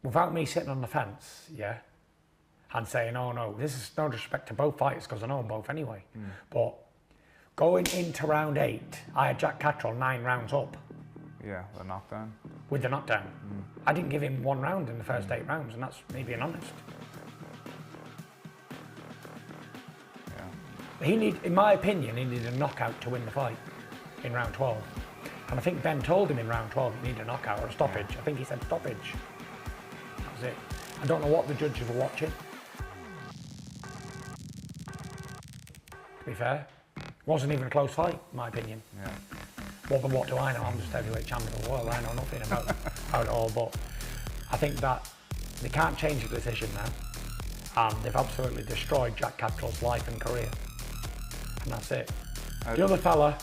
without me sitting on the fence, yeah, and saying, oh no, this is no disrespect to both fighters because I know them both anyway. But going into round 8, I had Jack Cattrall 9 rounds up. Yeah, the knockdown. With the knockdown. I didn't give him 1 round in the first 8 rounds, and that's me being honest. Yeah. In my opinion, he needed a knockout to win the fight in round 12. And I think Ben told him in round 12 he needed a knockout or a stoppage. I think he said stoppage. That was it. I don't know what the judges were watching. To be fair, it wasn't even a close fight, in my opinion. Yeah. Well, but what do I know? I'm just heavyweight champion of the world. I know nothing about it all. But I think that they can't change the decision now. And they've absolutely destroyed Jack Cattrall's life and career. And that's it. The other fella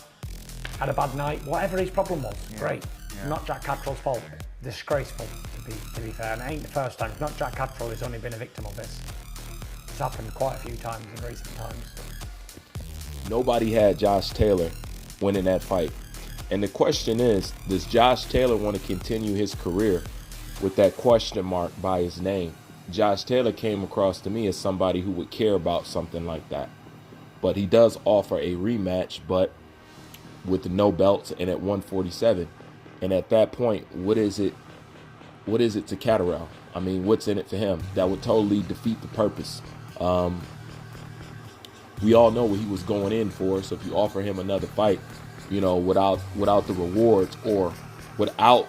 had a bad night. Whatever his problem was, great. Yeah. Not Jack Cattrall's fault. Disgraceful, to be fair. And it ain't the first time. It's not Jack Cattrall who's only been a victim of this. It's happened quite a few times in recent times. Nobody had Josh Taylor winning that fight. And the question is, does Josh Taylor want to continue his career with that question mark by his name? Josh Taylor came across to me as somebody who would care about something like that. But he does offer a rematch, but with the no belts and at 147. And at that point, what is it to Cattrall? I mean, what's in it for him? That would totally defeat the purpose. We all know what he was going in for. So if you offer him another fight, you know, without the rewards or without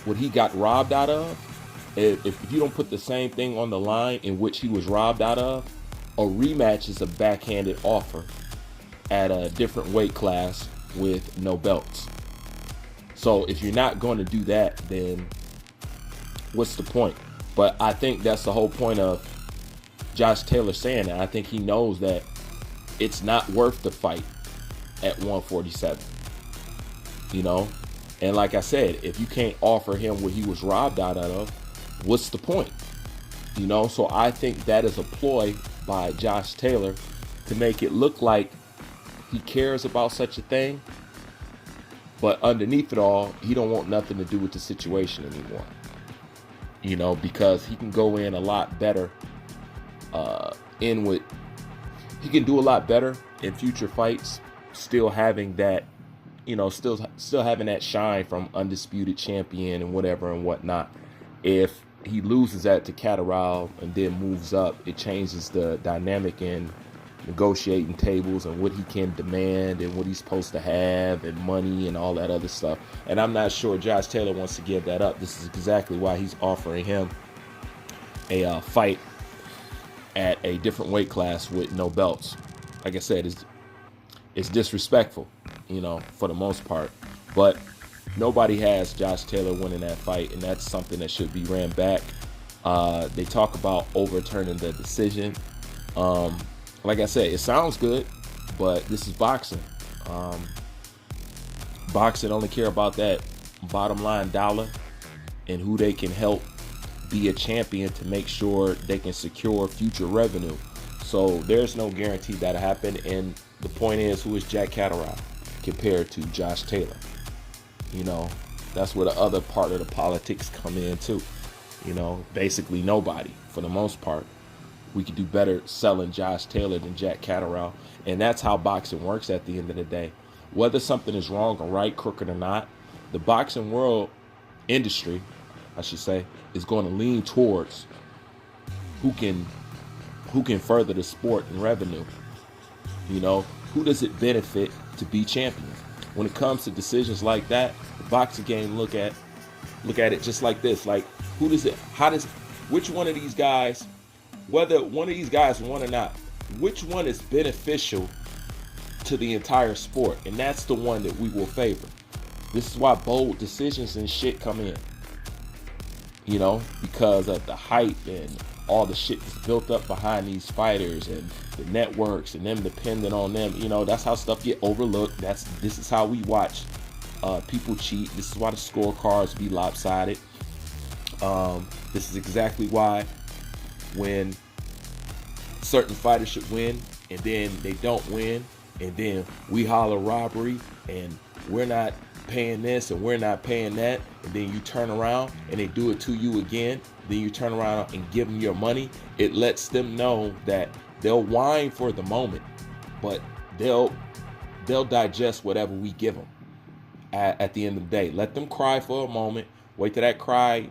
what he got robbed out of, if you don't put the same thing on the line in which he was robbed out of, a rematch is a backhanded offer at a different weight class with no belts. So if you're not going to do that, then what's the point? But I think that's the whole point of Josh Taylor saying that. I think he knows that it's not worth the fight at 147, you know? And like I said, if you can't offer him what he was robbed out of, what's the point? You know, so I think that is a ploy by Josh Taylor to make it look like he cares about such a thing, but underneath it all, he don't want nothing to do with the situation anymore. You know, because he can go in a lot better, he can do a lot better in future fights, still having that, you know, still having that shine from undisputed champion and whatever and whatnot. If he loses that to Cattrall and then moves up, it changes the dynamic in negotiating tables and what he can demand and what he's supposed to have and money and all that other stuff. And I'm not sure Josh Taylor wants to give that up. This is exactly why he's offering him a fight at a different weight class with no belts. Like I said, it's disrespectful, you know, for the most part. But nobody has Josh Taylor winning that fight, and that's something that should be ran back. They talk about overturning the decision. Like I said, it sounds good, but this is boxing. Boxing only care about that bottom line dollar and who they can help be a champion to make sure they can secure future revenue. So there's no guarantee that'll happen. And the point is, who is Jack Cattrall compared to Josh Taylor? You know, that's where the other part of the politics come in too. You know, basically nobody for the most part. We could do better selling Josh Taylor than Jack Cattrall. And that's how boxing works at the end of the day. Whether something is wrong or right, crooked or not, the boxing world industry, I should say, is going to lean towards who can further the sport and revenue. You know, who does it benefit to be champion? When it comes to decisions like that, the boxing game look at it just like this. Like, which one of these guys, whether one of these guys won or not, which one is beneficial to the entire sport? And that's the one that we will favor. This is why bold decisions and shit come in. You know, because of the hype and all the shit that's built up behind these fighters and the networks and them depending on them. You know, that's how stuff get overlooked. This is how we watch people cheat. This is why the scorecards be lopsided. This is exactly why when certain fighters should win and then they don't win, and then we holler robbery and we're not paying this and we're not paying that, and then you turn around and they do it to you again, then you turn around and give them your money, it lets them know that they'll whine for the moment, but they'll digest whatever we give them at the end of the day. Let them cry for a moment, wait till that cry,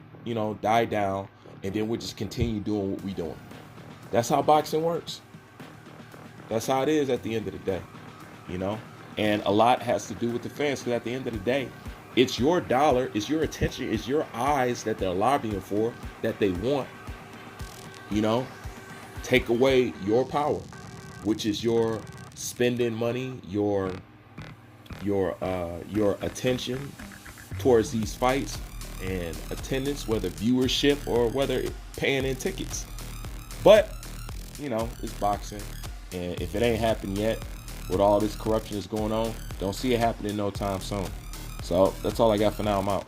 die down, and then we'll just continue doing what we're doing. That's how boxing works. That's how it is at the end of the day, And a lot has to do with the fans, because at the end of the day, it's your dollar, it's your attention, it's your eyes that they're lobbying for, that they want. Take away your power, which is your spending money, your attention towards these fights and attendance, whether viewership or whether paying in tickets. But it's boxing, and if it ain't happened yet, with all this corruption that's going on, don't see it happening no time soon. So that's all I got for now. I'm out.